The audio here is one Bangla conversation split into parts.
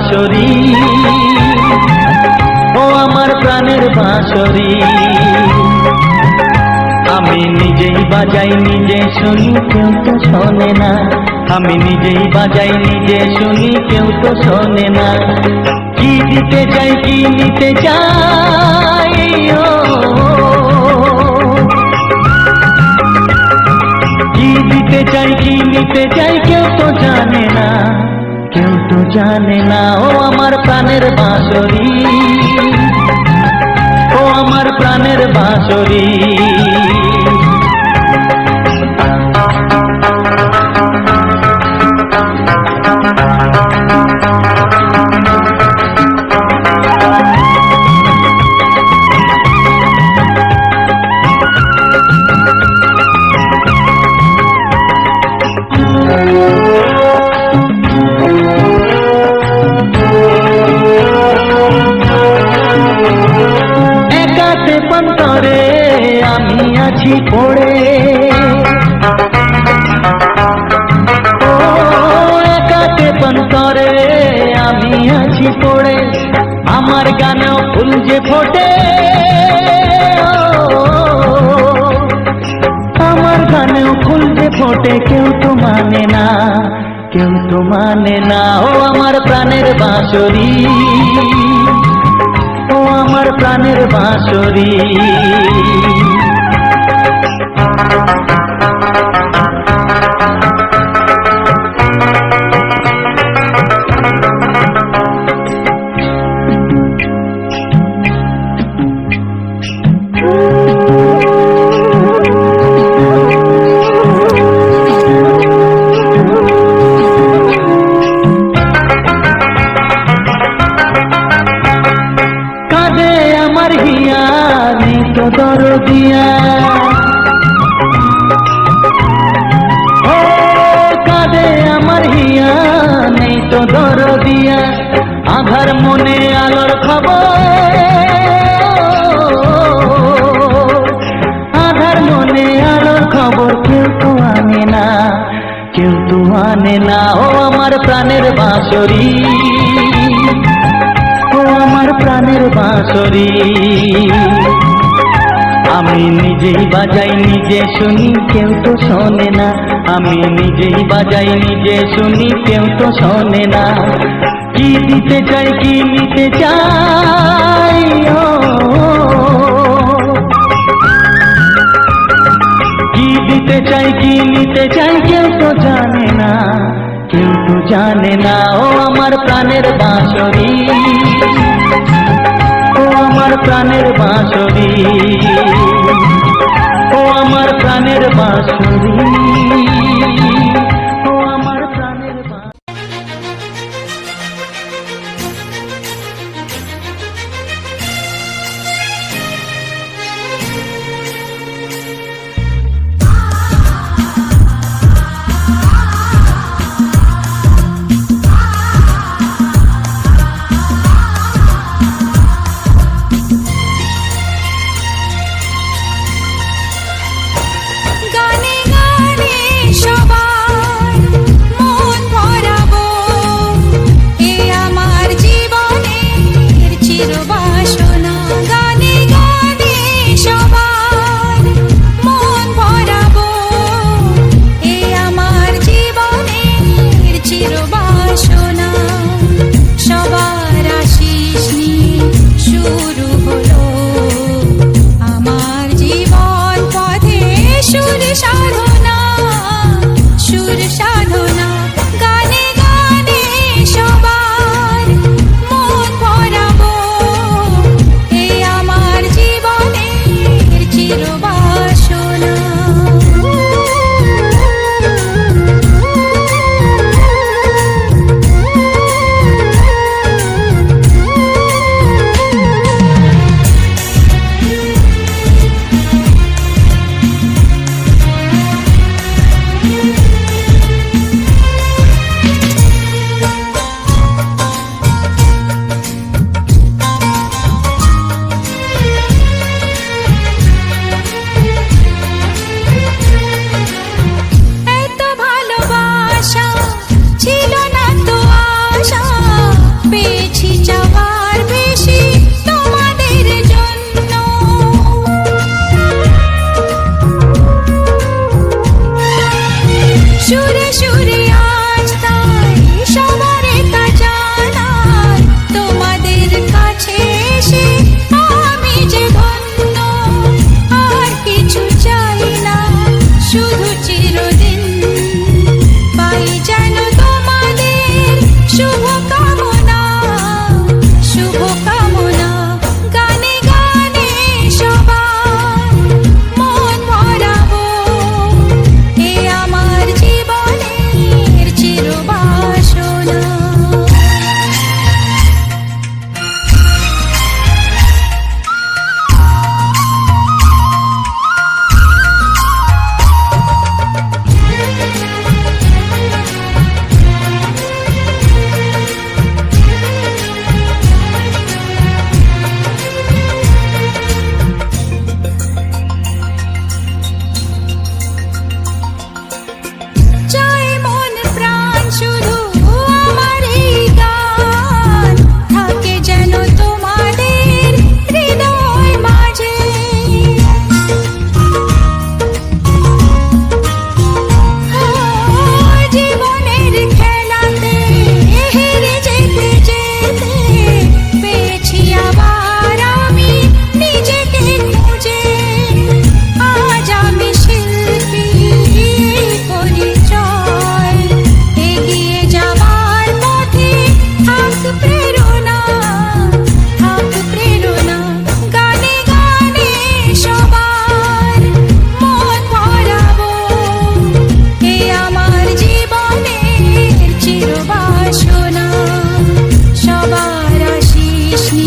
বাঁশরি, ও আমার প্রাণের বাঁশরি। আমি নিজেই বাজাই নিজে শুনি, কেউ তো শোনে না। আমি নিজেই বাজাই নিজে শুনি, কেউ তো শোনে না। কি দিতে চাই কি নিতে চাই, কি দিতে চাই কি নিতে চাই, কেউ তো জানে না, কেউ তো জানে না। ও আমার প্রাণের বাঁশরি, ও আমার প্রাণের বাঁশরি। পন্তরে আমি আছি পড়ে, ও একাতে পন্তরে আমি আছি পড়ে। আমার গানেও ফুল যে ফোটে, আমার গানেও ফুল যে ফোটে, কেউ তো মানে না, কেউ তো মানে না। ও আমার প্রাণের বাঁশরি, ও আমার প্রাণের বাঁশরি। আমার হিয়া নেই তো দরদিয়া, ও কাঁদে আমার হিয়া নেই তো দরদিয়া। আধার মনে আলোর খবর, আধার মনে আলোর খবর, কেউ তো আনে না, কেউ তো আনে না। ও আমার প্রাণের বাঁশরি, ও আমার প্রাণের বাঁশরি। আমি নিজেই বাজাই নিজে শুনি, কেউ তো শোনে না। আমি নিজেই বাজাই নিজে শুনি, কেউ তো শোনে না। কি দিতে চাই কি নিতে চাই, কি দিতে চাই কি নিতে চাই, কেউ তো জানে না, কেউ তো জানে না। ও আমার প্রাণের বাঁশরি, ও আমার প্রাণের বাঁশরি, ও আমার প্রাণের বাঁশরি, ও আমার প্রাণের বাঁশরি। গানে গানে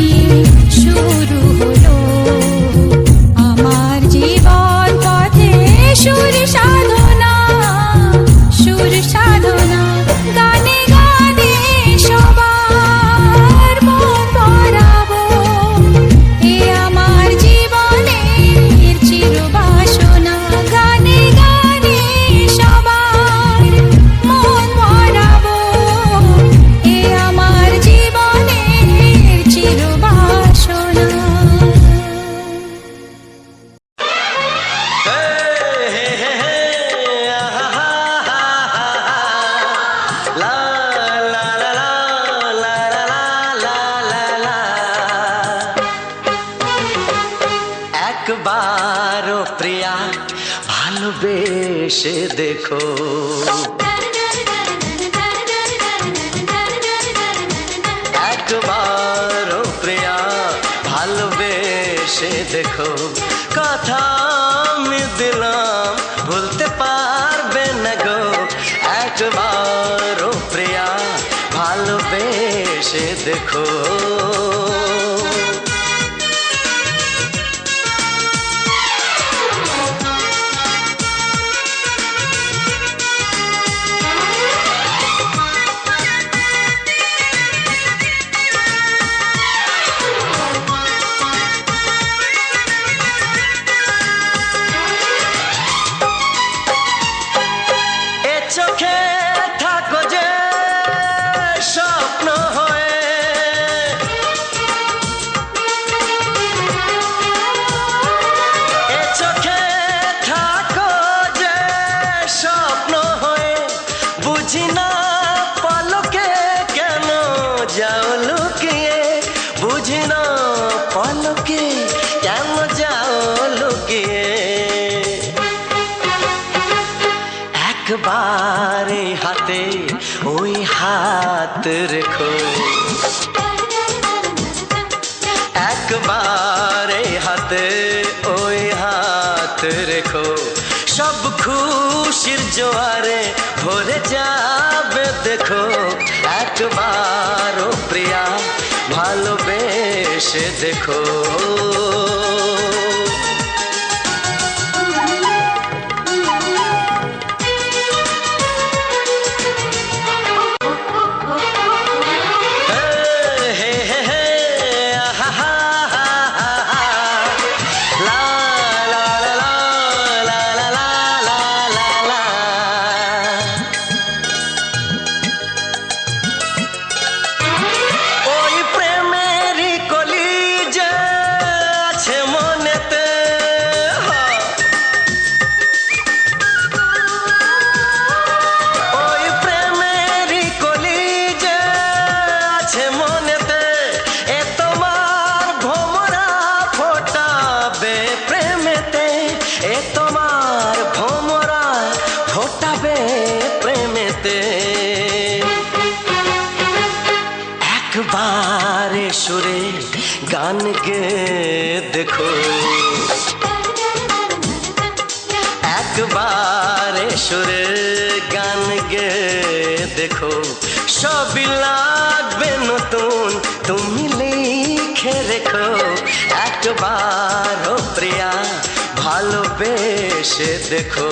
নিয়ে শুরু হলো আমার জীবন পথে সুর সাধনা, সুর সাধনা। গানে গানে সবার মন ভরাবো, এ আমার জীবনের চিরবাসনা। গানে গানে সবার মন ভরাবো, এ আমার জীবনের চিরবাসনা। একবারও প্রিয়া ভালোবেসে দেখো, একবারও প্রিয়া ভালোবেসে দেখো। কথা আমি দিলাম ভুলতে পারবে না গো, একবারও প্রিয়া ভালোবেসে দেখো। চোখে থাকো যে স্বপ্ন হয়ে, এ চোখে থাকো যে স্বপ্ন হয়ে। বুঝি না পলকে কেন যাও লুকিয়ে, বুঝি না পলকে কেন যাও লুকিয়ে। একবারে হাতে ওই হাত রেখো, একবারে হাতে ওই হাত রেখো। সব খুশির জোয়ারে ভরে যাবে দেখো, একবারও প্রিয়া ভালোবেসে দেখো। একবারে সুরে গান গে দেখো, একবারে সুরে গান গে দেখো। সবই লাগবে নতুন তুমি লিখে রেখো, একবারও প্রিয়া ভালোবেসে দেখো।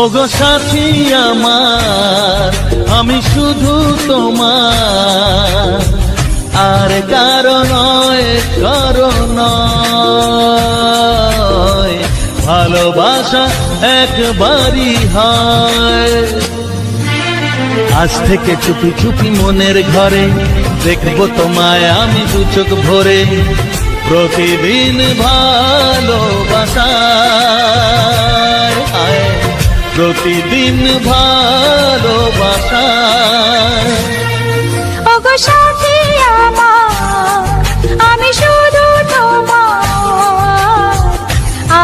ওগো সাথী আমার, আমি শুধু তোমার, আর কারো নয়, কারো নয়। ভালোবাসা একবারই হয়। আজ থেকে চুপি চুপি মনের ঘরে দেখবো তোমায় আমি দু চোখ ভরে, প্রতিদিন ভালোবাসায়, প্রতিদিন ভালোবাসায়। ওগো সাথী আমার, আমি শুধু তোমার,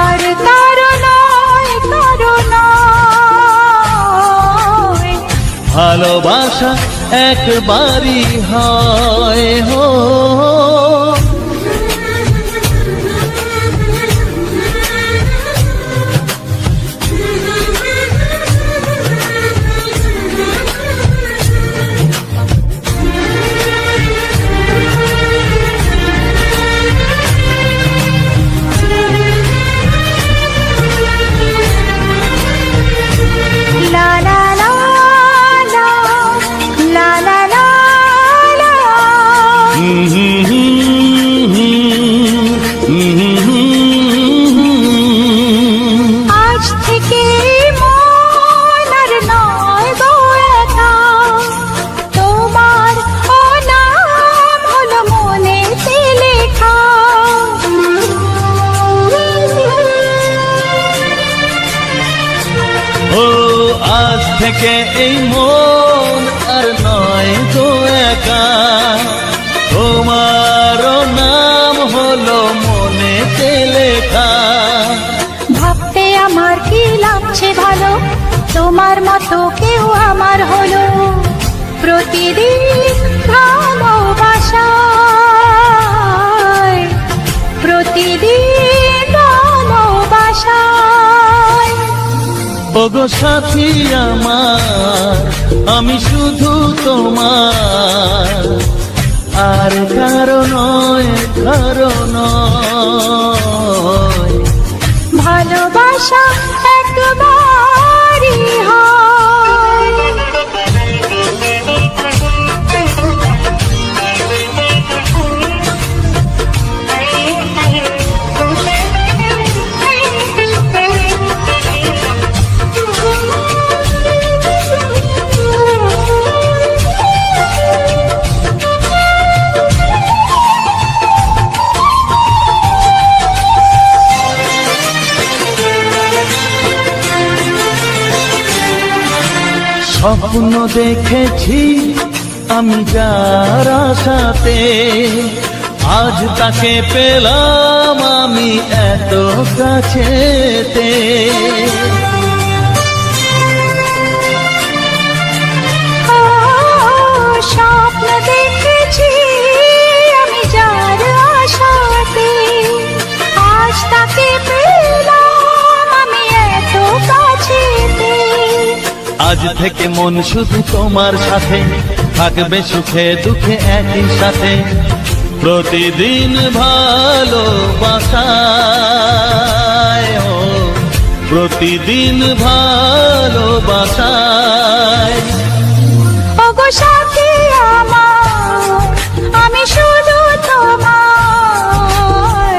আর কারো নয়, কারো নয়। ভালোবাসা একবারই হয় হো। লা লা লা লা, লা লা লা লা। আজ থেকে মন আর নয় গো একা, তোমার ও নাম হলো মনেতে লেখা। ও আজ থেকে এই মন আর নয় গো একা, তোমার নাম হলো মনেতে লেখা। ভাবতে আমার কি লাগছে ভালো, তোমার মতো কেউ আমার হলো। প্রতিদিন ভালোবাসায়, প্রতিদিন ভালোবাসায়। ওগো সাথী আমার, আমি শুধু তোমার, আর কারো নয়, কারো নয়। ভালোবাসা একবারই হয়। স্বপ্ন দেখেছি আমি যার আশাতে, আজ তাকে পেলাম আমি এত কাছেতে। স্বপ্ন দেখেছি আমি যার আশাতে, আজ তাকে পেলাম আমি এত কাছেতে। আজ থেকে মন শুধু তোমার সাথে, থাকবে সুখে দুঃখে একই সাথে। প্রতিদিন ভালোবাসায়, প্রতিদিন ভালোবাসায়। ওগো সাথী আমার, আমি শুধু তোমার,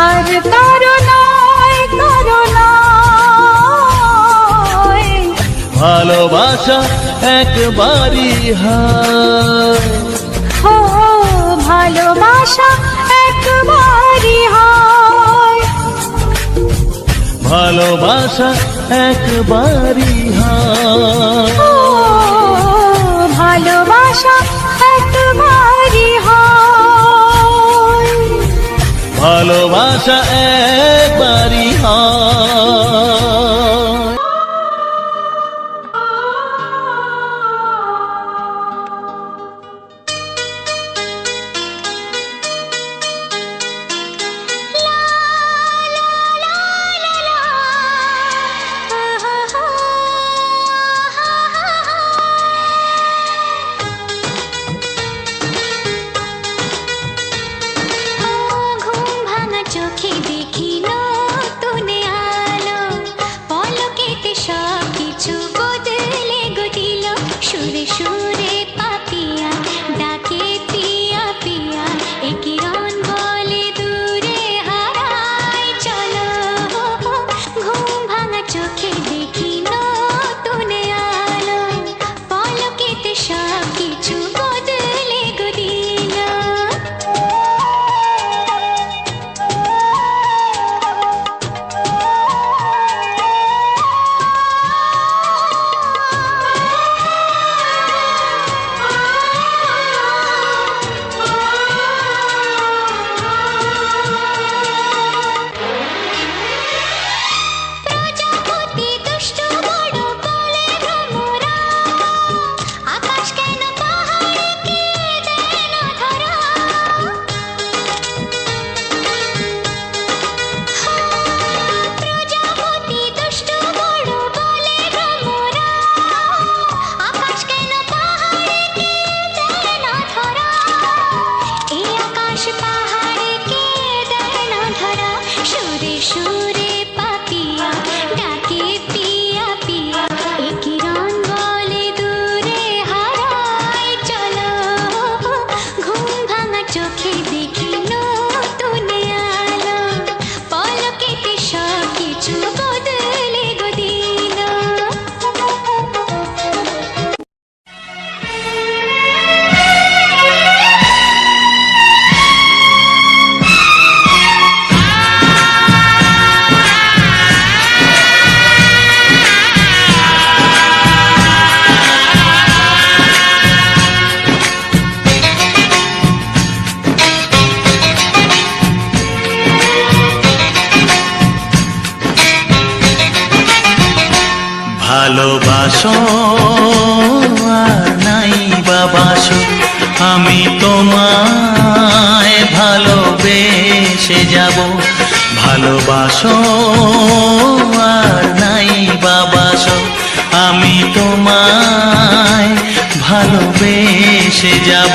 আর কারো নয়, কারো নয়। ভালোবাসা একবারই হয়। ও ভালোবাসা একবারই হয়। ভালোবাসা একবারই হয়। ও ভালোবাসা একবারই হয়। ভালোবাসা একবারই হয়। ঘুম ভাঙা চোখে দেখি না ভালোবাসো আর নাই বাবাসো, আমি তোমায় ভালোবেসে যাব। ভালোবাসো আর নাই বাবাসো, আমি তোমায় ভালোবেসে যাব।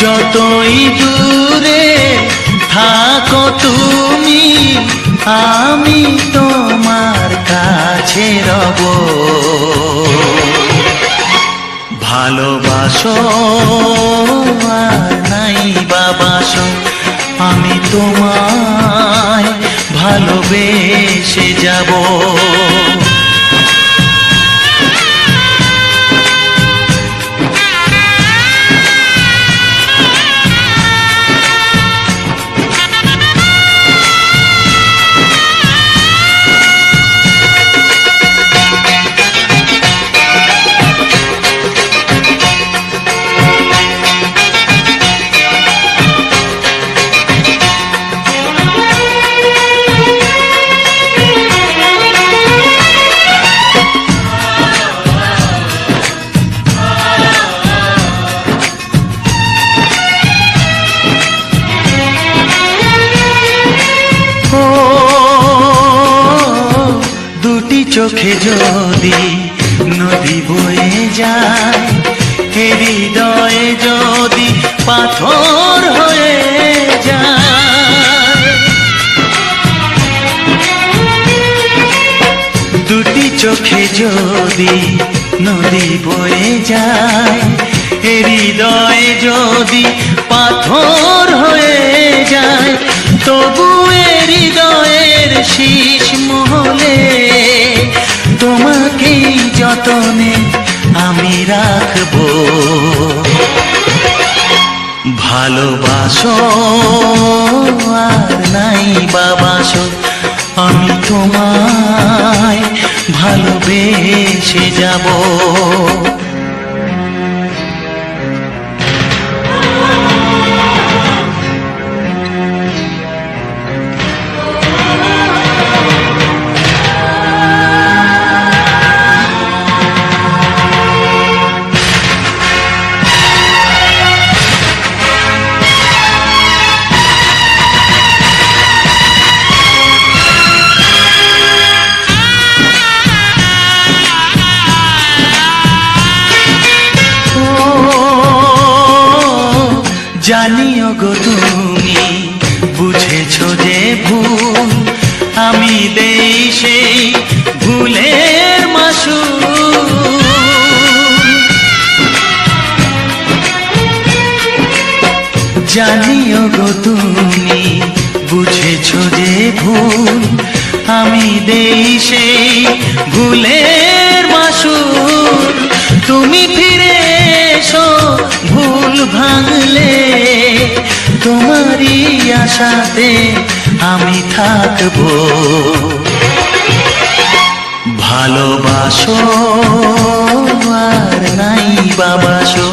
যতই দূরে থাকো তুমি, আমি তোমার কাছে রব। ভালোবাসো আর নাই বাবাসো, আমি তোমায় ভালোবেসে যাব। চোখে যদি নদী বয়ে যায়, হৃদয়ে যদি পাথর হয়ে যায়। দুটি চোখে যদি নদী বয়ে যায়, হৃদয়ে যদি পাথর হয়ে যায়, তবু হৃদয়ের শীষ মহলে তোমাকেই যতনে আমি রাখবো। ভালোবাসো আর নাই বাবাসো, আমি তোমায় ভালোবেসে যাব। জানিও গো তুমি বুঝেছো যে ভুল, আমি দেই সেই ভুলের মাসুল। জানিও গো তুমি বুঝেছো যে ভুল, আমি দেই সেই ভুলের মাসুল। তুমি ফিরে এসো ভুল ভাঙলে, তোমারই আশাতে আমি থাকবো। ভালোবাসো আর নাই বাবাসো,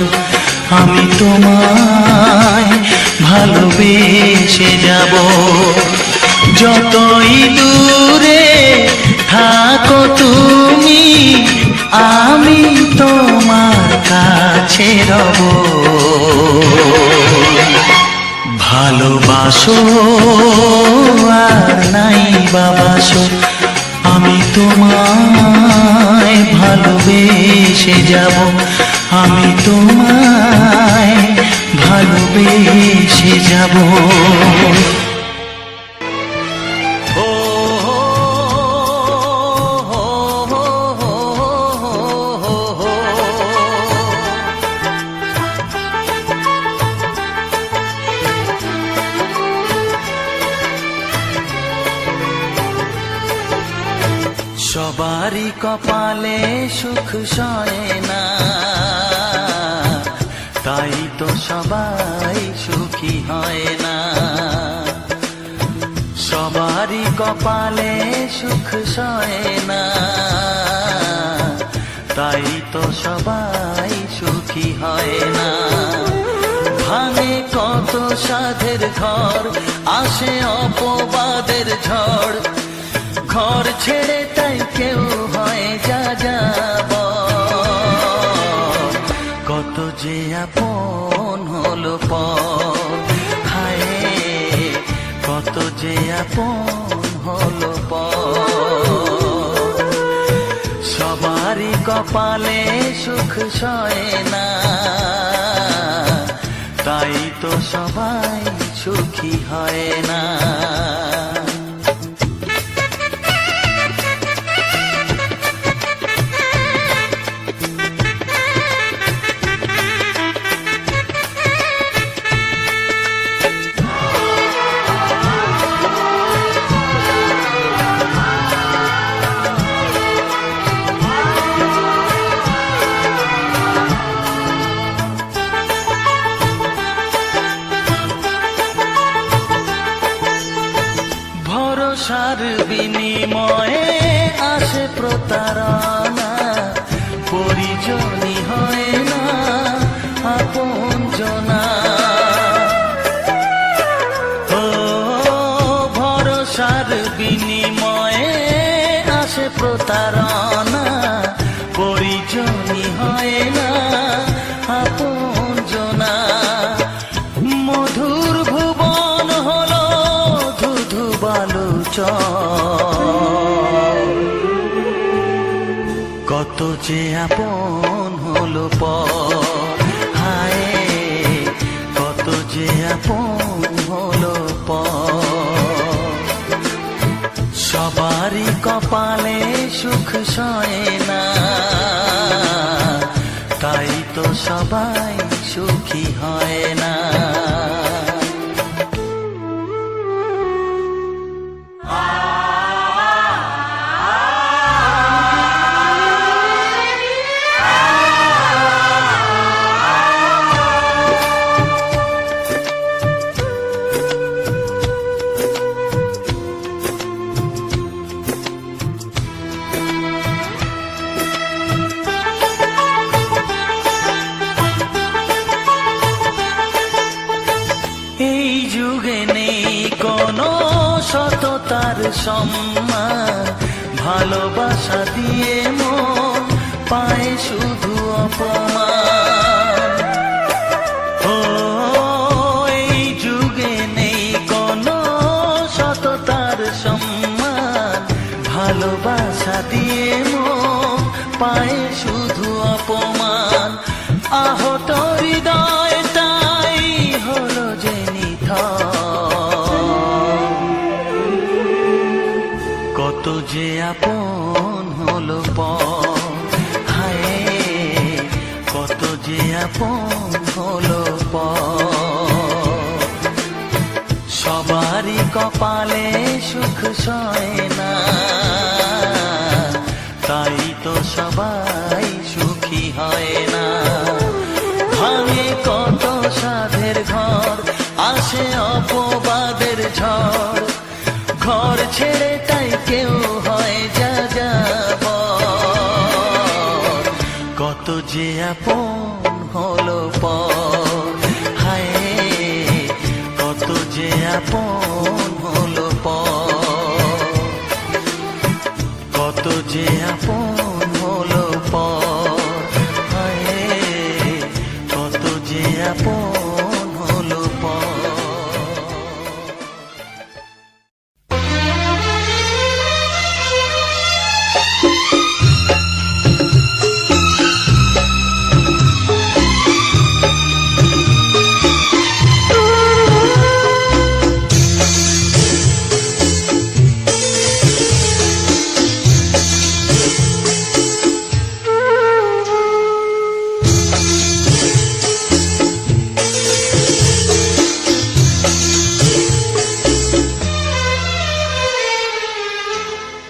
আমি তোমায় ভালোবেসে যাব। যতই দূরে থাকো তুমি, আমি তোমার কাছে রব। ভালোবাসো আর নাই বাবাসো, আমি তোমায় ভালোবেসে যাব। আমি তোমায় ভালোবেসে যাব। সবারই কপালে সুখ সয় না, তাই তো সবাই সুখী হয় না। সবারই কপালে সুখ সয় না, তাই তো সবাই সুখী হয় না। ভাঙে কত সাধের ঘর, আসে অপবাদের ঝড়, ঘর ছেড়ে তাই কেউ হয় যায় কপালে সুখ সয় না, তাই তো সবাই সুখী হয় না। ভরসার বিনিময়ে আসে প্রতারণা, পরিজনই হয় না আপনজনা। ও ভরসার বিনিময়ে আসে প্রতারণা, পরিজনই হয় না আপনজনা। মধুর ভুবন হলো ধুধু বালুচর, কত যে আপন হলো পর, হায় কত যে আপন হলো পর। সবারই কপালে সুখ সয় না, তাই তো সবাই সুখী হয় না। এই যুগে নেই কোনো সততার সম্মান, ভালোবাসা দিয়ে মন পায় শুধু অপমান। ও এই যুগে নেই কোনো সততার সম্মান, ভালোবাসা দিয়ে মন পায় শুধু অপমান। আহত হৃদয়টাই হলো যে কত যে আপন হলো পর, হায় কত যে আপন হলো পর। সবারই কপালে সুখ সয় না, তাই তো সবাই সুখী হয় না। ভাঙে কত সাধের ঘর, আসে অপবাদের ঝড়, ঘর ছেড়ে তাই কেউ হয় যাযাবর। কত যে আপন হলো পর, হায় কত যে আপন হলো পর, কত যে আপন হলো পর, হায় কত যে আপন হলো পর।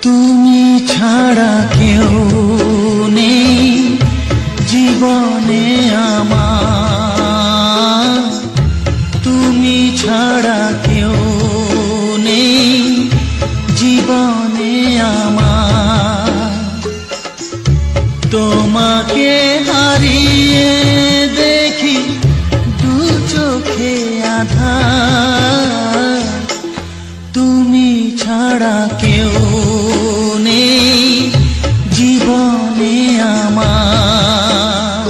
তুমি ছাড়া কেউ নেই জীবনে আমার, তুমি ছাড়া কেউ নেই জীবনে আমার। তোমাকে হারিয়ে দেখি দু চোখে আঁধার, তুমি ছাড়া কেউ নেই জীবনে আমার।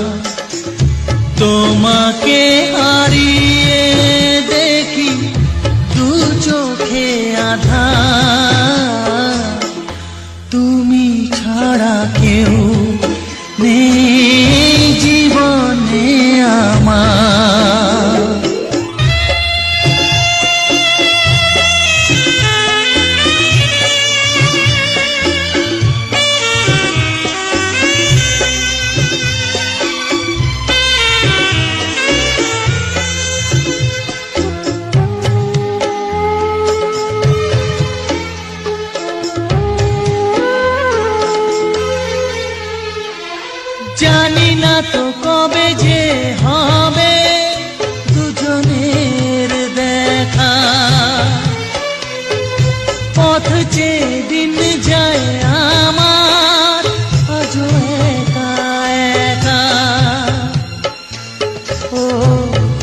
তোমাকে হারিয়ে দেখি দু চোখে আঁধার, তুমি ছাড়া কেউ জানি না তো কবে যে হবে দুজনের দেখা, পথ চেয়ে দিন যায় আমার আজও একা একা। ও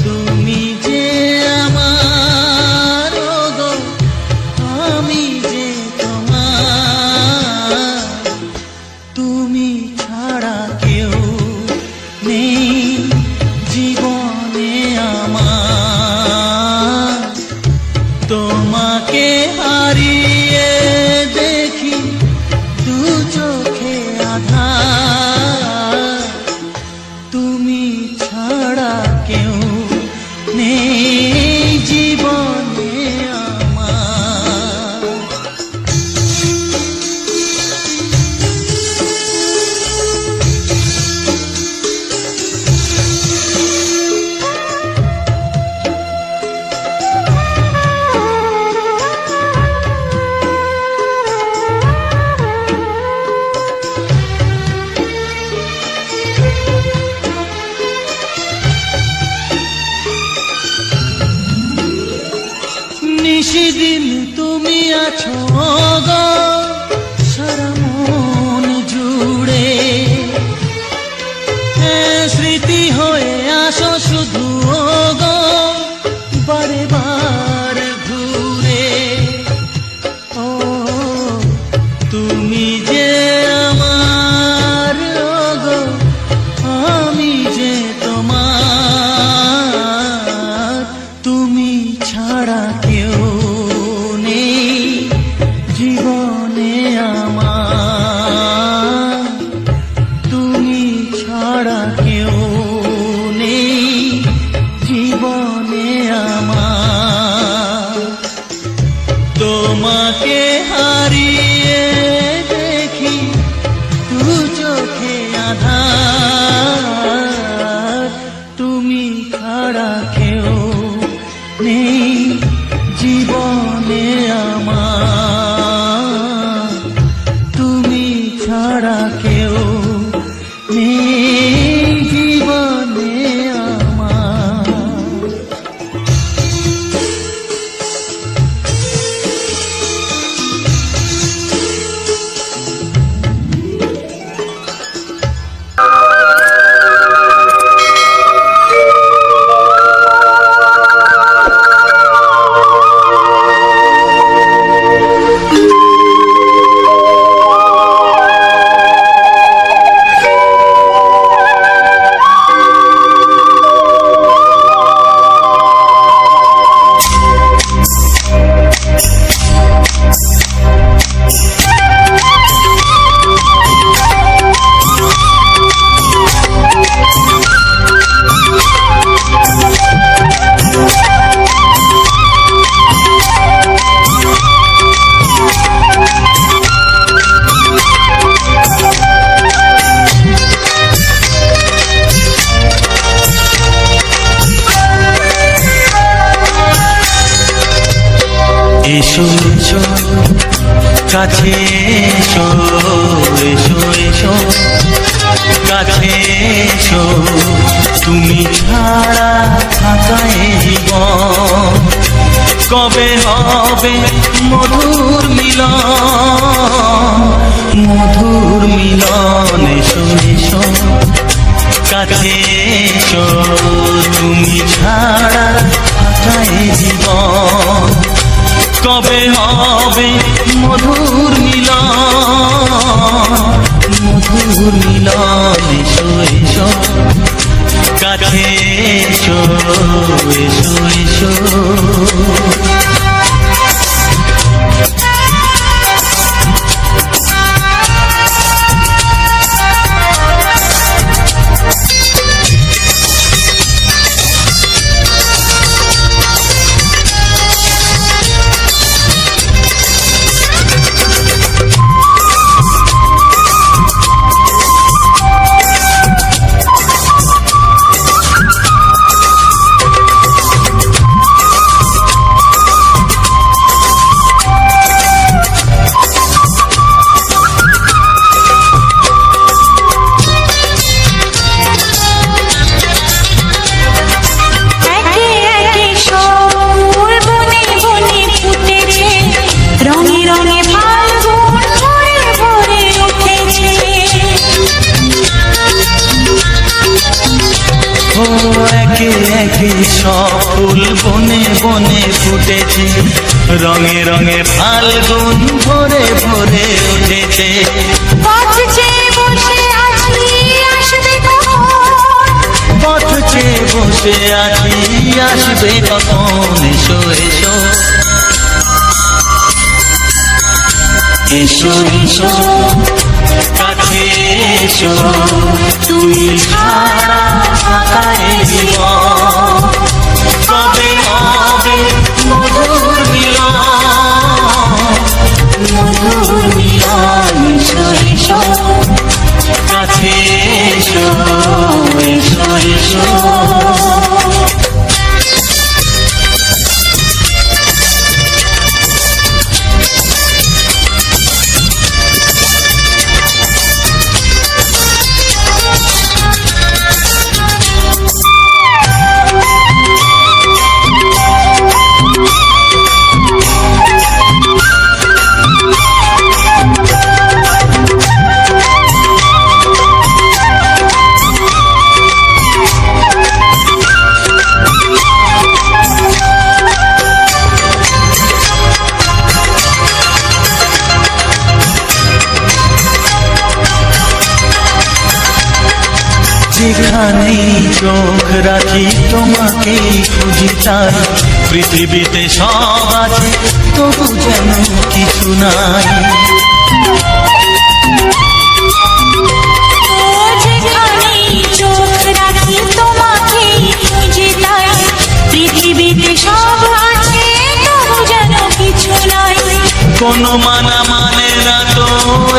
তুমি যে আমার, ও গো আমি যে তোমার, তুমি ছাড়া কেউ নেই জীবনে আমার। তোমাকে হারিয়ে দেখি দু চোখে আধার, তুমি ছাড়া কেউ নেই জীবনে আমার। নিশিদিন তুমি আছো গো সারা মন জুড়ে, স্মৃতি হয়ে আসো শুধু গো বারে বার ঘুরে। ও তুমি যে আমার, গো আমি যে তোমার, তুমি ছাড়া কেউ নেই জীবনে আমার, তুমি ছাড়া কেউ নেই জীবনে আমার। তোমাকে হারিয়ে দেখি দু চোখে আধার, তুমি ছাড়া কেউ নেই জীবনে আমার, তুমি ছাড়া কেউ নেই জীবনে আমার। এসো এসো কাছে এসো, এসো এসো কাছে এসো, তুমি ছাড়া থাকা এ জীবন কবে হবে মধুর মিলন, মধুর মিলন। এসো এসো কাছে এসো, তুমি ছাড়া থাকা এ জীবন কবে হবে মধুর মিলন, মধুর মিলন। এসো এসো কাছে এসো, এসো এসো। ফুটেছে, রঙে রঙে ফাল্গুন ভরে ভরে উঠেছে। পথ চেয়ে বসে আছি আসবে কখন, পথ চেয়ে বসে আছি আসবে কখন, এসো এসো এসো এসো কাছে এসো, তুমি ছাড়া ফাঁকা এ জীবন, কবে হবে মধুর মিলন, মধুর মিলন, এসো এসো কাছে এসো, এসো এসো। যেখানেই চোখ রাখি তোমাকেই খুঁজি, তাই পৃথিবীতে সব আছে তবু যেন কিছু নাই। যেখানেই চোখ রাখি তোমাকেই খুঁজি, তাই পৃথিবীতে সব আছে তবু যেন কিছু নাই। কোনো মানা মানে না তো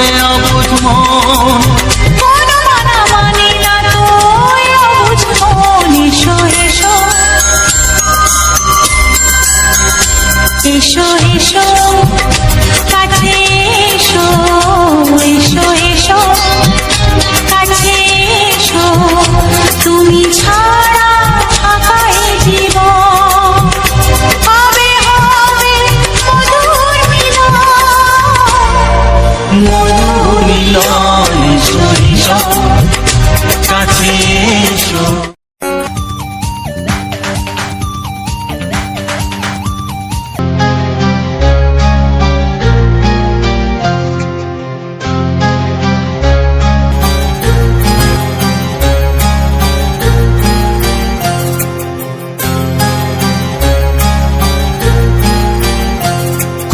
এ অবুঝ মন, কোনো মানা মানে না তো এ অবুঝ মন, এসো এসো এসো এসো কাছে এসো, এসো এসো কাছে এসো, তুমি ছাড়া ফাঁকা এ জীবন, হবে হবে মধুর মিলন, মধুর মিলন, এসো এসো কাছে এসো।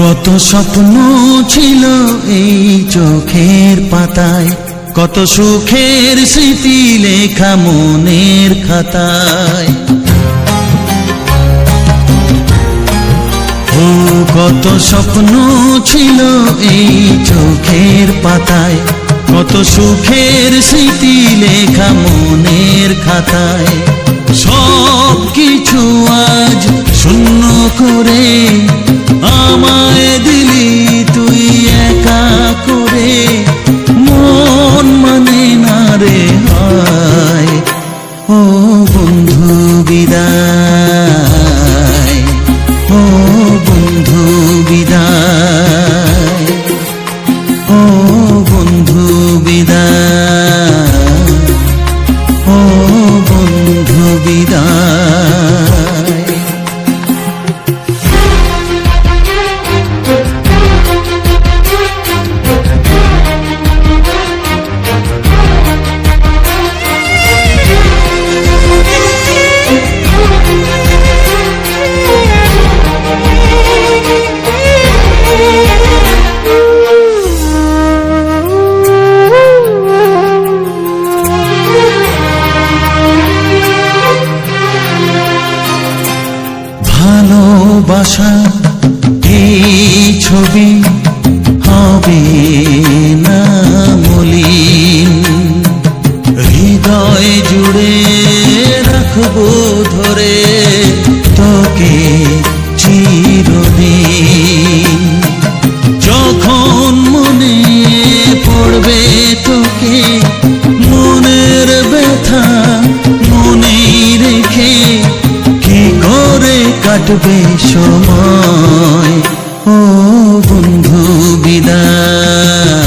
কত স্বপ্ন ছিল এই চোখের পাতায়, কত সুখের স্মৃতি লেখা মনের খাতায়। ও কত স্বপ্ন ছিল এই চোখের পাতায়, কত সুখের স্মৃতি লেখা মনের খাতায়। সব কিছু আজ শূন্য করে আমায় দিলি তুই একা করে, মন মানে না রে হায়। ও বন্ধু বিদায়, ও বন্ধু বিদায়, ও বন্ধু বিদায়, ও বন্ধু বিদায়। ভালোবাসা এই ছবি হবে না মলিন, হৃদয় জুড়ে রাখবো ধরে তোকে চিরদিন। যখন মনে পড়বে তোকে, মনের ব্যথা মনেই রেখে কি করে কাটবে সময়। ও বন্ধু বিদায়,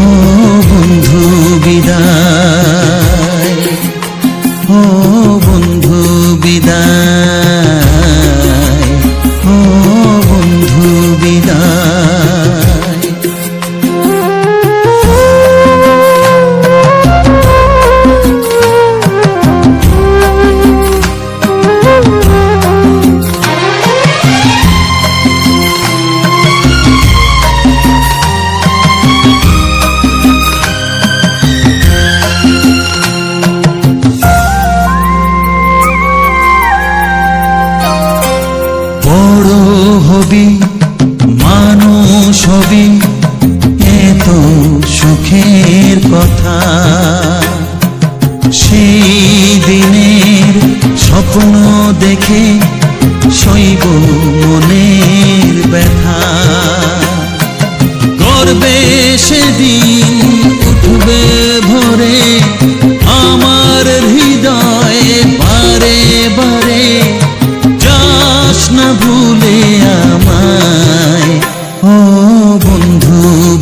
ও বন্ধু বিদায়, ও বন্ধু বিদায়।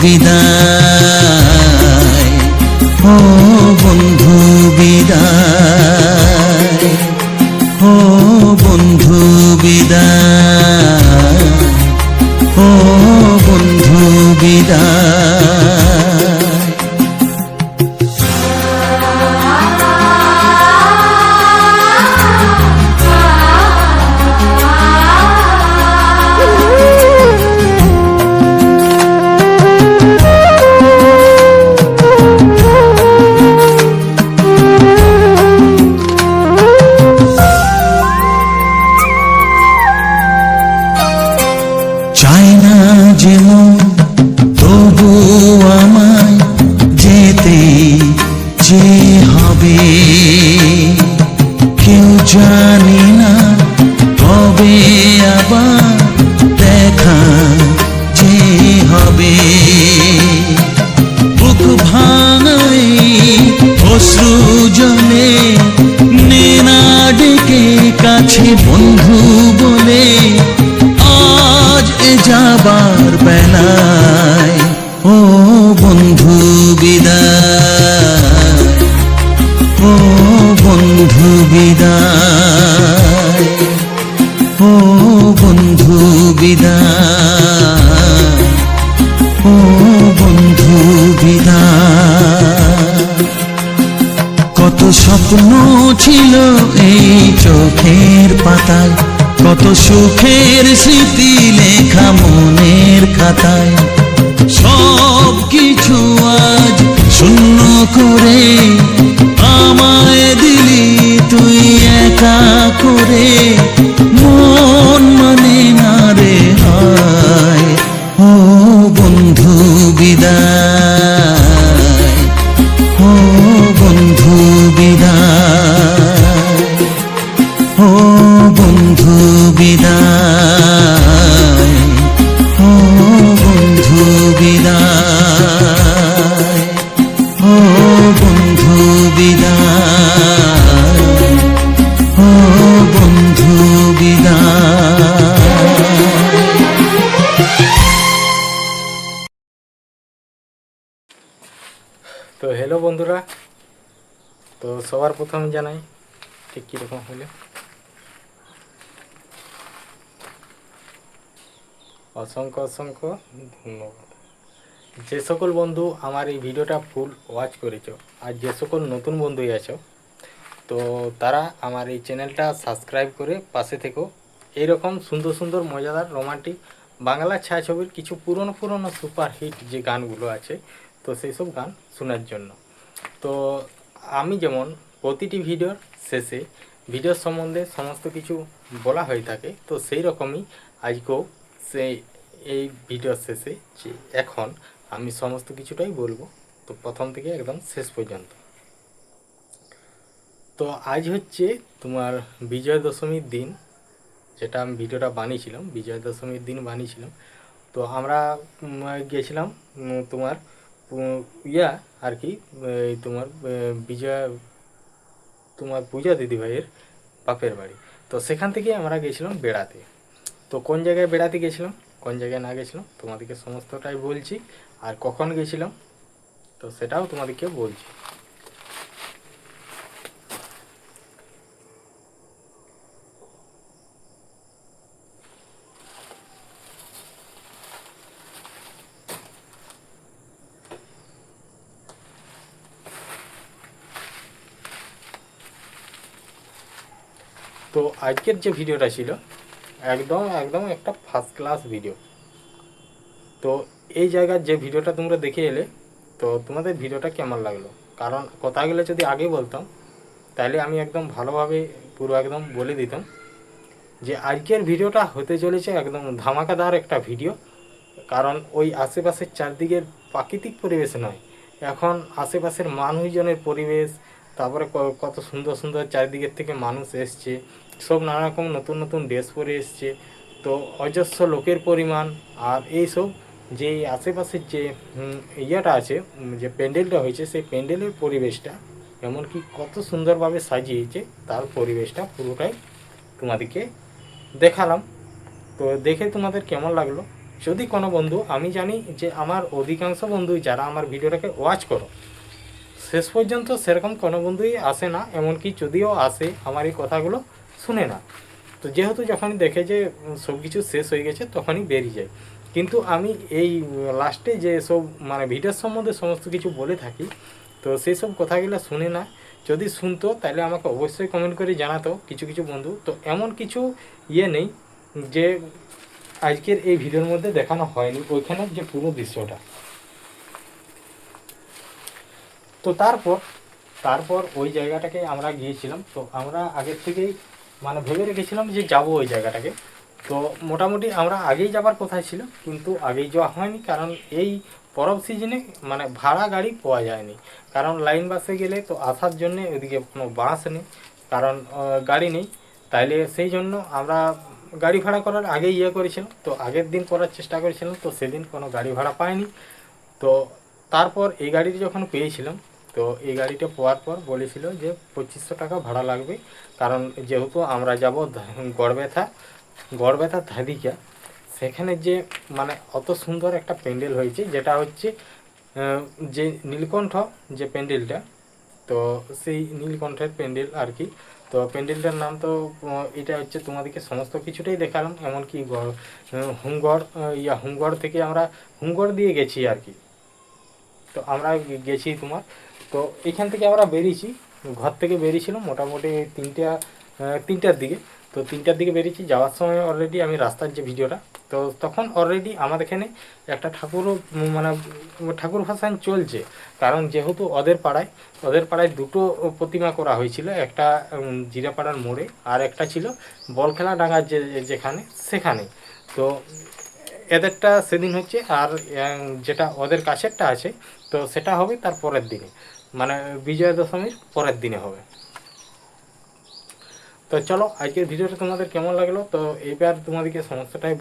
বিদায়, ও বন্ধু বিদায়, ও বন্ধু বিদায়, ও বন্ধু বিদায়। চায় না যেমন তবু আমায় যেতে যে হবে, কেউ জানি না কবে আবার দেখা যে হবে। বুক ভাঙাই অশ্রু জলে নেনা ডেকে কাছে বন্ধু বলে, আজ এ যাবার বেলায়, ও বন্ধু বিদায়, ও বন্ধু বিদায়, ও বন্ধু বিদায়, ও বন্ধু বিদায়। কত স্বপ্ন ছিল এই চোখের পাতায়, কত সুখের স্মৃতি লেখা মনের খাতায়, সব কিছু আজ শূন্য করে আমায় দিলি তুই একা করে। মন মানে না রে হায়, ও বন্ধু বিদায়, ও বন্ধু বিদায়, ও বন্ধু বিদায়, ও বন্ধু বিদায়, ও বন্ধু বিদায়, ও বন্ধু বিদায়। তো হ্যালো বন্ধুরা, তো সবার প্রথমে জানাই ঠিক কীরকম হলে অসংখ্য অসংখ্য ধন্যবাদ। যে সকল বন্ধু আমার এই ভিডিওটা ফুল ওয়াচ করেছো, আর যে সকল নতুন বন্ধুই আছো, তো তারা আমার এই চ্যানেলটা সাবস্ক্রাইব করে পাশে থেকো। এইরকম সুন্দর সুন্দর মজাদার রোমান্টিক বাংলা ছায়াছবির কিছু পুরনো পুরনো সুপারহিট যে গানগুলো আছে, তো সেই সব গান শোনার জন্য। তো আমি যেমন প্রতিটি ভিডিওর শেষে ভিডিওর সম্বন্ধে সমস্ত কিছু বলা হয়ে থাকে, তো সেই রকমই আজকেও সেই এই ভিডিওর শেষে যে এখন আমি সমস্ত কিছুটাই বলবো, তো প্রথম থেকে একদম শেষ পর্যন্ত। তো আজ হচ্ছে তোমার বিজয়া দশমীর দিন, যেটা আমি ভিডিওটা বানিয়েছিলাম বিজয়া দশমীর দিন বানিয়েছিলাম। তো আমরা গেছিলাম তোমার আর কি এই তোমার বিজয়া তোমার পূজা দিদিভাইয়ের বাপের বাড়ি। তো সেখান থেকে আমরা গেছিলাম বেড়াতে। তো কোন জায়গায় বেড়াতে গেছিলাম, কোন জায়গায় না গেছিলাম তোমাদেরকে সমস্তটাই বলছি, আর কখন গেছিলাম তো সেটাও তোমাদেরকে বলছি। তো আজকের যে ভিডিওটা ছিল একদম একদম একটা ফার্স্ট ক্লাস ভিডিও। তো এই জায়গার যে ভিডিওটা তোমরা দেখে এলে, তো তোমাদের ভিডিওটা কেমন লাগলো, কারণ কথাগুলো যদি আগে বলতাম তাহলে আমি একদম ভালোভাবে পুরো একদম বলে দিতাম যে আজকের ভিডিওটা হতে চলেছে একদম ধামাকাদার একটা ভিডিও। কারণ ওই আশেপাশের চারদিকের প্রাকৃতিক পরিবেশ নয়, এখন আশেপাশের মানুষজনের পরিবেশ, তারপরে কত সুন্দর সুন্দর চারিদিকের থেকে মানুষ এসছে, সব নানা রকম নতুন নতুন ড্রেস পরে এসছে, তো অজস্র লোকের পরিমাণ। আর এইসব যে আশেপাশের যে ইয়েটা আছে, যে প্যান্ডেলটা হয়েছে, সেই প্যান্ডেলের পরিবেশটা এমনকি কত সুন্দরভাবে সাজিয়েছে তার পরিবেশটা পুরোটাই তোমাদেরকে দেখালাম। তো দেখে তোমাদের কেমন লাগলো যদি কোনো বন্ধু, আমি জানি যে আমার অধিকাংশ বন্ধু যারা আমার ভিডিওটাকে ওয়াচ করো, শেষ পর্যন্ত সেরকম কোনো বন্ধুই আসে না, এমনকি যদিও আসে আমার এই কথাগুলো শুনে না। তো যেহেতু যখনই দেখে যে সব কিছু শেষ হয়ে গেছে তখনই বেরিয়ে যায়। কিন্তু আমি এই লাস্টে যে সব মানে ভিডিওর সম্বন্ধে সমস্ত কিছু বলে থাকি, তো সেই সব কথাগুলো শুনে না। যদি শুনতো তাহলে আমাকে অবশ্যই কমেন্ট করে জানাতো কিছু কিছু বন্ধু। তো এমন কিছু নেই যে আজকের এই ভিডিওর মধ্যে দেখানো হয়নি ওইখানের যে পুরো দৃশ্যটা। তো তারপর ওই জায়গাটাকে আমরা গিয়েছিলাম। তো আমরা আগের থেকেই মানে ভেবে রেখেছিলাম যে যাব ওই জায়গাটাকে। তো মোটামুটি আমরা আগেই যাবার কথা ছিল, কিন্তু আগেই যাওয়া হয়নি, কারণ এই পরব সিজনে মানে ভাড়া গাড়ি পাওয়া যায়নি। কারণ লাইন বাসে গেলে তো আসার জন্যে ওইদিকে কোনো বাস নেই, কারণ গাড়ি নেই। তাইলে সেই জন্য আমরা গাড়ি ভাড়া করার আগেই করেছিলাম। তো আগের দিন করার চেষ্টা করেছিলাম, তো সেদিন কোনো গাড়ি ভাড়া পাইনি। তো তারপর এই গাড়িটি যখন পেয়েছিলাম, তো এই গাড়িটা পাওয়ার পর বলেছিল যে 2500 টাকা ভাড়া লাগবে, কারণ যেহেতু আমরা যাব গড়বেথা ধাদিকা। সেখানে যে মানে অত সুন্দর একটা প্যান্ডেল হয়েছে, যেটা হচ্ছে যে নীলকণ্ঠ যে প্যান্ডেলটা, তো সেই নীলকণ্ঠের প্যান্ডেল আর কি। তো প্যান্ডেলটার নাম তো এটা হচ্ছে, তোমাদেরকে সমস্ত কিছুটাই দেখালাম, এমনকি হুমগড় থেকে আমরা হুমগড় দিয়ে গেছি আর কি। তো আমরা গেছি তোমার, তো এখান থেকে আমরা বেরিয়েছি, ঘর থেকে বেরিয়েছিলাম মোটামুটি তিনটার দিকে। তো 3টার দিকে বেরিয়েছি। যাওয়ার সময় অলরেডি আমি রাস্তার যে ভিডিওটা, তো তখন অলরেডি আমাদের এখানে একটা মানে ঠাকুর ভাসান চলছে। কারণ যেহেতু ওদের পাড়ায় দুটো প্রতিমা করা হয়েছিল, একটা জিরাপাড়ার মোড়ে, আর একটা ছিল বলখেলা ডাঙ্গার যেখানে সেখানে। তো এদেরটা সেদিন হচ্ছে, আর যেটা ওদের কাছেরটা আছে তো সেটা হবে তার পরের দিনে, মানে বিজয়া দশমীর পরের দিনে হবে। তো চলো আজকের ভিডিওটা তোমাদের কেমন লাগলো, তো এইবার তোমাদেরকে সমস্যাটাই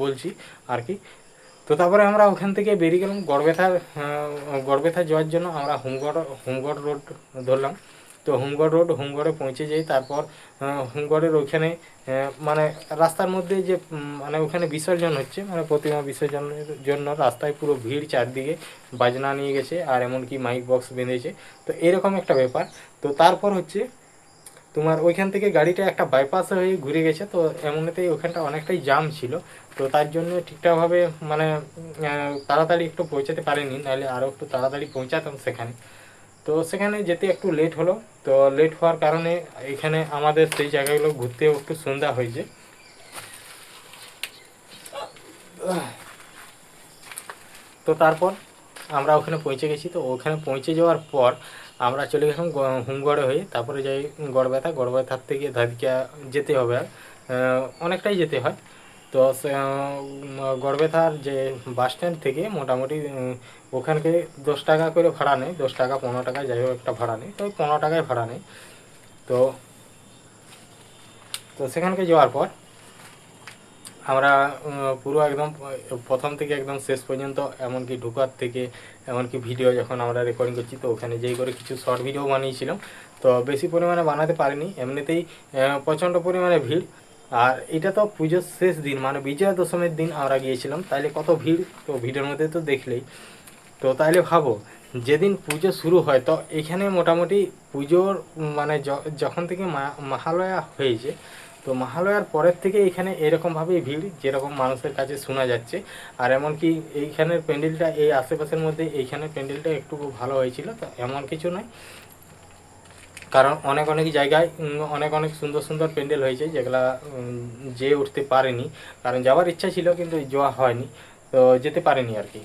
বলছি আর কি। তো তারপরে আমরা ওখান থেকে বেরিয়ে গেলাম গড়বেথা যাওয়ার জন্য। আমরা হোমগড় রোড ধরলাম। তো হোমগড়ে পৌঁছে যাই। তারপর হোমগড়ের ওইখানে মানে রাস্তার মধ্যে যে মানে ওখানে বিসর্জন হচ্ছে, মানে প্রতিমা বিসর্জনের জন্য রাস্তায় পুরো ভিড়, চারদিকে বাজনা নিয়ে গেছে, আর এমনকি মাইক বক্স বেঁধেছে। তো এরকম একটা ব্যাপার। তো তারপর হচ্ছে তোমার ওইখান থেকে গাড়িটা একটা বাইপাস হয়ে ঘুরে গেছে। তো এমনিতেই ওখানটা অনেকটাই জাম ছিল, তো তার জন্য ঠিকঠাকভাবে মানে তাড়াতাড়ি একটু পৌঁছাতে পারিনি, নাহলে আরও একটু তাড়াতাড়ি পৌঁছাতাম সেখানে। তো সেখানে যেতে একটু লেট হলো। তো লেট হওয়ার কারণে এখানে আমাদের সেই জায়গাগুলো ঘুরতেও একটু সন্ধ্যা হয়েছে। তো তারপর আমরা ওখানে পৌঁছে গেছি। তো ওখানে পৌঁছে যাওয়ার পর আমরা চলে গেলাম হোমগড়ে হয়ে। তারপরে যাই গড়বেথার থেকে ধাদিকা যেতে হবে, অনেকটাই যেতে হয়। তো গড়বেথার যে বাস স্ট্যান্ড থেকে মোটামুটি ওখানকে 10 টাকা করে ভাড়া নেয়, 10 টাকা 15 টাকা যাই হোক একটা ভাড়া নেই, তো 15 টাকায় ভাড়া নেই। তো তো সেখানকে যাওয়ার পর আমরা পুরো একদম প্রথম থেকে একদম শেষ পর্যন্ত, এমনকি ঢোকার থেকে এমনকি ভিডিও যখন আমরা রেকর্ডিং করছি, তো ওখানে যেই করে কিছু শর্ট ভিডিও বানিয়েছিলাম। তো বেশি পরিমাণে বানাতে পারিনি, এমনিতেই প্রচণ্ড পরিমাণে ভিড়। আর এটা তো পুজোর শেষ দিন, মানে বিজয়া দশমীর দিন আমরা গিয়েছিলাম, তাইলে কত ভিড়, তো ভিডিওর মধ্যে তো দেখলেই। তো তাইলে ভাবো যেদিন পুজো শুরু হয়, তো এখানে মোটামুটি পুজোর মানে যখন থেকে মহালয়া হয়েছে, তো মহালয়ার পরের থেকে এখানে এরকমভাবেই ভিড়, যেরকম মানুষের কাছে শোনা যাচ্ছে। আর এমনকি এইখানের প্যান্ডেলটা, এই আশেপাশের মধ্যে এইখানের প্যান্ডেলটা একটু ভালো হয়েছিল, তো এমন কিছু নয়, কারণ অনেক জায়গায় অনেক সুন্দর প্যান্ডেল হয়েছে, যেগুলা যেয়ে উঠতে পারেনি, কারণ যাওয়ার ইচ্ছা ছিল কিন্তু যাওয়া হয়নি, তো যেতে পারেনি আর কি।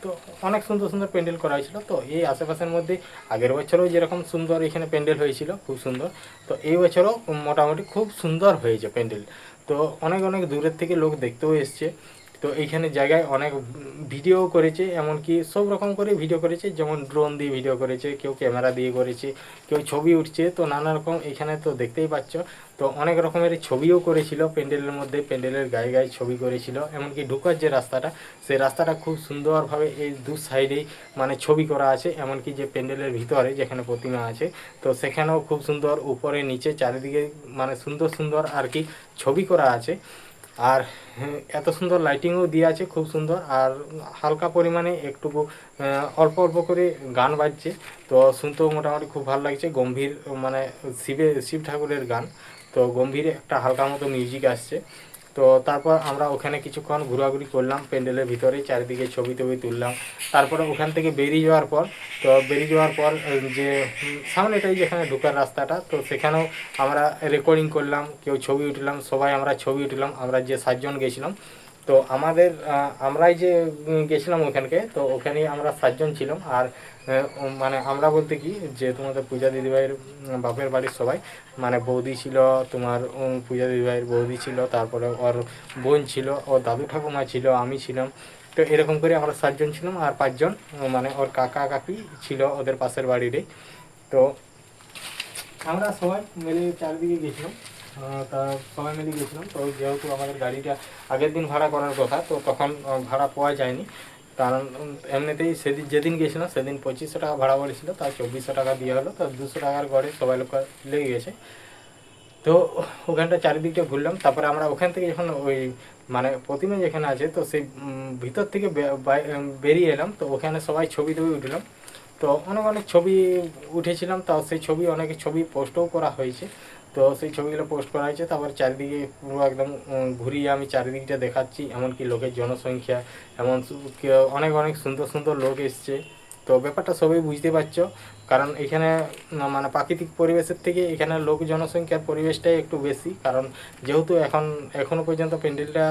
তো অনেক সুন্দর প্যান্ডেল করা হয়েছিল। তো এই আশেপাশের মধ্যে আগের বছরও যেরকম সুন্দর এখানে প্যান্ডেল হয়েছিল, খুব সুন্দর, তো এই বছরও মোটামুটি খুব সুন্দর হয়েছে প্যান্ডেল। তো অনেক দূরের থেকে লোক দেখতেও এসছে। তো এইখানে জায়গায় অনেক ভিডিও করেছে, এমনকি সব রকম করে ভিডিও করেছে, যেমন ড্রোন দিয়ে ভিডিও করেছে, কেউ ক্যামেরা দিয়ে করেছে, কেউ ছবি উঠছে, তো নানা রকম এখানে তো দেখতেই পাচ্ছ। তো অনেক রকমের ছবিও করেছিল প্যান্ডেলের মধ্যে, প্যান্ডেলের গায়ে ছবি করেছিল। এমনকি ঢোকার যে রাস্তাটা, সেই রাস্তাটা খুব সুন্দরভাবে এই দু সাইডেই মানে ছবি করা আছে। এমনকি যে প্যান্ডেলের ভিতরে যেখানে প্রতিমা আছে, তো সেখানেও খুব সুন্দর, উপরে নিচে চারিদিকে মানে সুন্দর আর কি ছবি করা আছে। আর এত সুন্দর লাইটিংও দিয়ে আছে, খুব সুন্দর। আর হালকা পরিমাণে একটুকু অল্প অল্প করে গান বাজছে, তো শুনতেও মোটামুটি খুব ভালো লাগছে। গম্ভীর মানে শিব ঠাকুরের গান, তো গম্ভীর একটা হালকা মতো মিউজিক আসছে। তো তারপর আমরা ওখানে কিছুক্ষণ ঘোরাঘুরি করলাম প্যান্ডেলের ভিতরে, চারিদিকে ছবি টবি তুললাম। তারপরে ওখান থেকে বেরিয়ে যাওয়ার পর যে সামনেটাই যেখানে ঢোকার রাস্তাটা, তো সেখানেও আমরা রেকর্ডিং করলাম, কেউ ছবি উঠলাম, সবাই আমরা ছবি উঠলাম, আমরা যে 7 জন গেছিলাম। তো আমরাই যে গেছিলাম ওখানকে, তো ওখানেই আমরা 7 জন ছিলাম। আর মানে আমরা বলতে কি, যে তোমাদের পূজা দিদিভাইয়ের বাপের বাড়ির সবাই, মানে বৌদি ছিল তোমার, পূজা দিদিভাইয়ের বৌদি ছিল, তারপরে ওর বোন ছিল, ওর দাদু ঠাকুমা ছিল, আমি ছিলাম। তো এরকম করে আমরা 7 জন ছিলাম, আর 5 জন মানে ওর কাকা কাকি ছিল ওদের পাশের বাড়িরই। তো আমরা সবাই মিলে চারিদিকে গেছিলাম। তা সবাই মিলে গেছিলাম। তো যেহেতু আমাদের গাড়িটা আগের দিন ভাড়া করার কথা, তো তখন ভাড়া পাওয়া যায়নি, কারণ এমনিতেই যেদিন গেছিলাম সেদিন 2500 টাকা ভাড়া বলেছিল, তার 2400 টাকা দিয়ে হলো, তো 200 টাকার গড়ে সবাই লোক লেগে গেছে। তো ওখানটা চারিদিকটা ঘুরলাম। তারপরে আমরা ওখান থেকে যখন ওই মানে প্রতিমা যেখানে আছে, তো সেই ভিতর থেকে বেরিয়ে এলাম, তো ওখানে সবাই ছবি টবি উঠলাম। তো অনেক অনেক ছবি উঠেছিলাম, তাও সেই ছবি অনেক ছবি পোস্টও করা হয়েছে। তো সেই ছবিগুলো পোস্ট করা হয়েছে। তারপর চারিদিকে পুরো একদম ঘুরিয়ে আমি চারিদিকটা দেখাচ্ছি, এমনকি লোকের জনসংখ্যা, এমন অনেক অনেক সুন্দর সুন্দর লোক এসছে। তো ব্যাপারটা সবাই বুঝতে পারছো, কারণ এখানে মানে প্রাকৃতিক পরিবেশের থেকে এখানে লোক জনসংখ্যার পরিবেশটাই একটু বেশি। কারণ যেহেতু এখনও পর্যন্ত প্যান্ডেলটা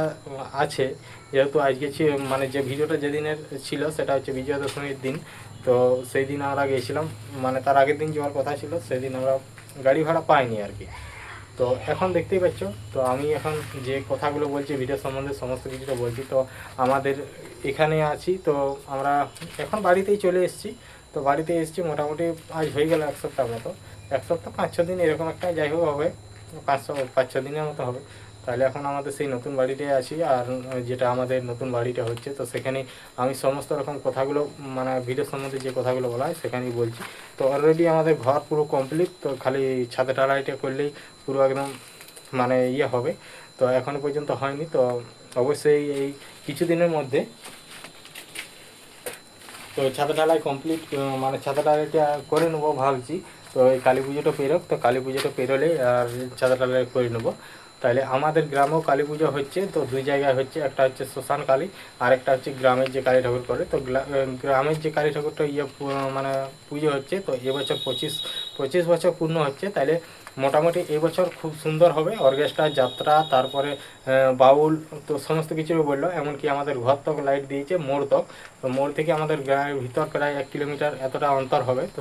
আছে, যেহেতু আজকে মানে যে ভিডিওটা যেদিনের ছিল সেটা হচ্ছে বিজয়া দশমীর দিন। তো সেই দিন আমরা গিয়েছিলাম, মানে তার আগের দিন যাওয়ার কথা ছিল, সেদিন আমরা গাড়ি ভাড়া পাইনি আর কি। তো এখন দেখতেই পাচ্ছ, তো আমি এখন যে কথাগুলো বলছি ভিডিও সম্বন্ধে সমস্ত কিছুটা বলছি। তো আমাদের এখানে আছি, তো আমরা এখন বাড়িতেই চলে এসেছি। তো বাড়িতে এসেছি মোটামুটি আজ হয়ে গেল 1 সপ্তাহ মতো, 1 সপ্তাহ 5-6 দিন এরকম একটা যাই হোক হবে, 5-6 দিনের মতো হবে। তাহলে এখন আমাদের সেই নতুন বাড়িটায় আছি, আর যেটা আমাদের নতুন বাড়িটা হচ্ছে, তো সেখানে আমি সমস্ত রকম কথাগুলো মানে ভিডিও সম্বন্ধে যে কথাগুলো বলা হয় সেখানেই বলছি। তো অলরেডি আমাদের ঘর পুরো কমপ্লিট, তো খালি ছাদে ঢালাইটা করলেই পুরো একদম মানে ইয়ে হবে। তো এখনও পর্যন্ত হয়নি, তো অবশ্যই এই কিছুদিনের মধ্যে তো ছাদা ঢালাই কমপ্লিট, মানে ছাদা ঢালাইটা করে নেবো ভাবছি। তো এই কালী পুজোটা পেরোক, তো কালী পুজোটা পেরোলে আর ছাদা ঢালাই করে নেবো। তাহলে আমাদের গ্রামেও কালী পুজো হচ্ছে, তো 2 জায়গায় হচ্ছে, একটা হচ্ছে শ্মশান কালী, আর একটা হচ্ছে গ্রামের যে কালী ঠাকুর করে। তো গ্রামের যে কালী ঠাকুরটা মানে পুজো হচ্ছে, তো এবছর 25 বছর পূর্ণ হচ্ছে। তাহলে মোটামুটি এবছর খুব সুন্দর হবে, অর্কেস্ট্রা, যাত্রা, তারপরে বাউল, তো সমস্ত কিছু বললো। এমনকি আমাদের ঘর তক লাইট দিয়েছে, মোড় তক। তো মোড় থেকে আমাদের গ্রামের ভিতর প্রায় 1 কিলোমিটার এতটা অন্তর হবে, তো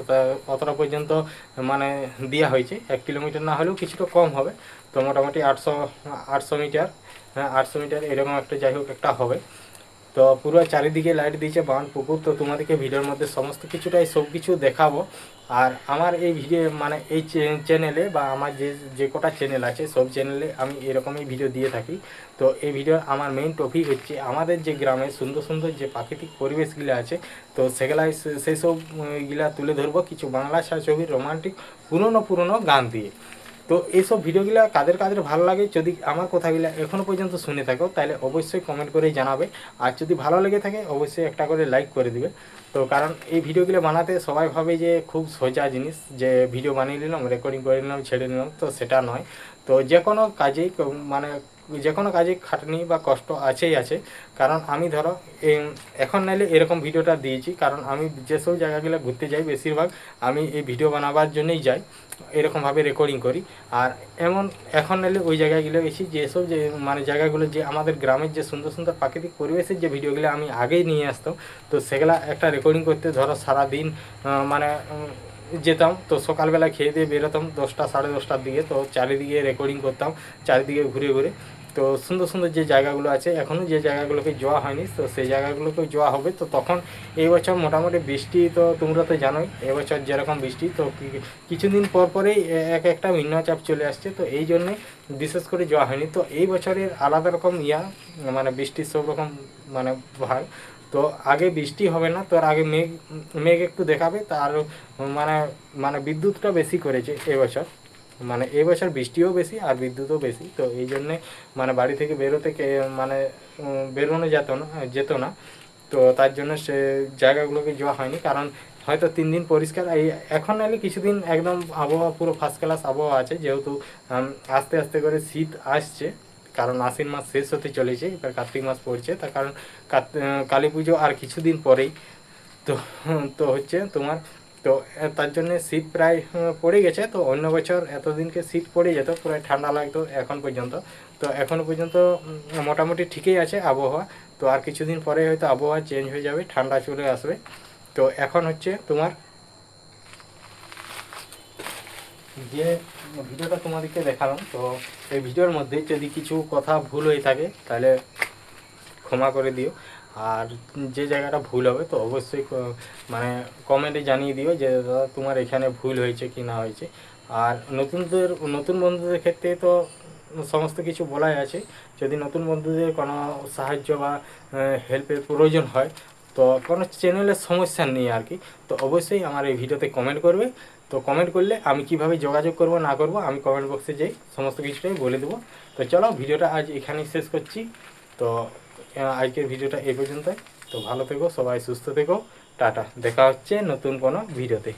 অতটা পর্যন্ত মানে দেওয়া হয়েছে। 1 কিলোমিটার না হলেও কিছুটা কম হবে, তো মোটামুটি 800 মিটার, হ্যাঁ 800 মিটার এরকম একটা যাই হোক একটা হবে। তো পুরো চারিদিকে লাইট দিয়েছে, বাঁধ পুকুর। তো তোমাদেরকে ভিডিওর মধ্যে সমস্ত কিছুটাই সব কিছু দেখাবো। আর আমার এই ভিডিও মানে এই চ্যানেলে বা আমার যে কটা চ্যানেল আছে সব চ্যানেলে আমি এরকমই ভিডিও দিয়ে থাকি। তো এই ভিডিওর আমার মেইন টপিক হচ্ছে আমাদের যে গ্রামে সুন্দর সুন্দর যে প্রাকৃতিক পরিবেশগুলো আছে, তো সেগুলাই সেই সবগুলা তুলে ধরবো কিছু বাংলা ছায়াছবির রোমান্টিক পুরনো গান দিয়ে। তো এইসব ভিডিওগুলো কাদের কাদের ভালো লাগে, যদি আমার কথাগুলো এখনও পর্যন্ত শুনে থাকো তাহলে অবশ্যই কমেন্ট করে জানাবে। আর যদি ভালো লেগে থাকে অবশ্যই একটা করে লাইক করে দিবে। তো কারণ এই ভিডিওগুলো বানাতে সবাই ভাবে যে খুব সোজা জিনিস, যে ভিডিও বানিয়ে নিলাম, রেকর্ডিং করে নিলাম, ছেড়ে নিলাম, তো সেটা নয়। তো যে কোনো কাজেই মানে যে কোনো কাজে খাটনি বা কষ্ট আছেই আছে। কারণ আমি ধরো এখন নাইলে এরকম ভিডিওটা দিয়েছি, কারণ আমি যেসব জায়গাগুলো ঘুরতে যাই বেশিরভাগ আমি এই ভিডিও বানাবার জন্যই যাই, এরকমভাবে রেকর্ডিং করি। আর এখন নাইলে ওই জায়গাগুলো গেছি যেসব যে মানে জায়গাগুলো যে আমাদের গ্রামের যে সুন্দর সুন্দর প্রাকৃতিক পরিবেশের যে ভিডিওগুলো আমি আগেই নিয়ে আসতাম, তো সেগুলা একটা রেকর্ডিং করতে ধরো সারাদিন মানে যেতাম। তো সকালবেলা খেয়ে দিয়ে বেরোতাম 10টা সাড়ে 10টার দিকে, তো চারিদিকে রেকর্ডিং করতাম, চারিদিকে ঘুরে ঘুরে। তো সুন্দর সুন্দর যে জায়গাগুলো আছে, এখনও যে জায়গাগুলোকে যাওয়া হয়নি, তো সেই জায়গাগুলোকেও যাওয়া হবে। তো তখন এই বছর মোটামুটি বৃষ্টি, তো তোমরা তো জানোই এবছর যেরকম বৃষ্টি, তো কিছুদিন পর পরেই একটা নিম্নচাপ চলে আসছে, তো এই জন্যে বিশেষ করে যাওয়া হয়নি। তো এই বছরের আলাদা রকম মানে বৃষ্টির সব রকম মানে ভাগ। তো আগে বৃষ্টি হবে না, তো আগে মেঘ একটু দেখাবে, তার মানে বিদ্যুৎটা বেশি করেছে এবছর। মানে এই বছর বৃষ্টিও বেশি আর বিদ্যুৎও বেশি, তো এই জন্যে মানে বাড়ি থেকে বেরোতে মানে বেরোনো যেত না। তো তার জন্য সে জায়গাগুলোকে যাওয়া হয়নি, কারণ হয়তো 3 দিন পরিষ্কার, এই এখন এলে কিছুদিন একদম আবহাওয়া পুরো ফার্স্ট ক্লাস আবহাওয়া আছে, যেহেতু আস্তে আস্তে করে শীত আসছে, কারণ আশ্বিন মাস শেষ হতে চলেছে, এবার কার্তিক মাস পড়ছে, তার কারণ কালী পুজো আর কিছুদিন পরেই। তো তো হচ্ছে তোমার, তো তার জন্য শীত প্রায় পড়ে গেছে। তো অন্য বছর এতদিনকে শীত পড়ে যেত, পুরো ঠান্ডা লাগতো এখন পর্যন্ত। তো এখনও পর্যন্ত মোটামুটি ঠিকই আছে আবহাওয়া। তো আর কিছুদিন পরে হয়তো আবহাওয়া চেঞ্জ হয়ে যাবে, ঠান্ডা চলে আসবে। তো এখন হচ্ছে তোমার যে ভিডিওটা তোমাদেরকে দেখালাম, তো এই ভিডিওর মধ্যে যদি কিছু কথা ভুল হয়ে থাকে তাহলে ক্ষমা করে দিও। আর যে জায়গাটা ভুল হবে তো অবশ্যই মানে কমেন্টে জানিয়ে দিও যে দাদা তোমার এখানে ভুল হয়েছে কি না হয়েছে। আর নতুন বন্ধুদের ক্ষেত্রে তো সমস্ত কিছু বলাই আছে। যদি নতুন বন্ধুদের কোনো সাহায্য বা হেল্পের প্রয়োজন হয়, তো কোনো চ্যানেলের সমস্যা নেই আর কি, তো অবশ্যই আমার এই ভিডিওতে কমেন্ট করবে। তো কমেন্ট করলে আমি কিভাবে যোগাযোগ করব না করব আমি কমেন্ট বক্সে যাই সমস্ত কিছুটাই বলে দেবো। তো চলো ভিডিওটা আজ এখানেই শেষ করছি। তো আজকের ভিডিওটা এই পর্যন্তই। তো ভালো থেকো সবাই, সুস্থ থেকো, টাটা, দেখা হচ্ছে নতুন কোনো ভিডিওতে।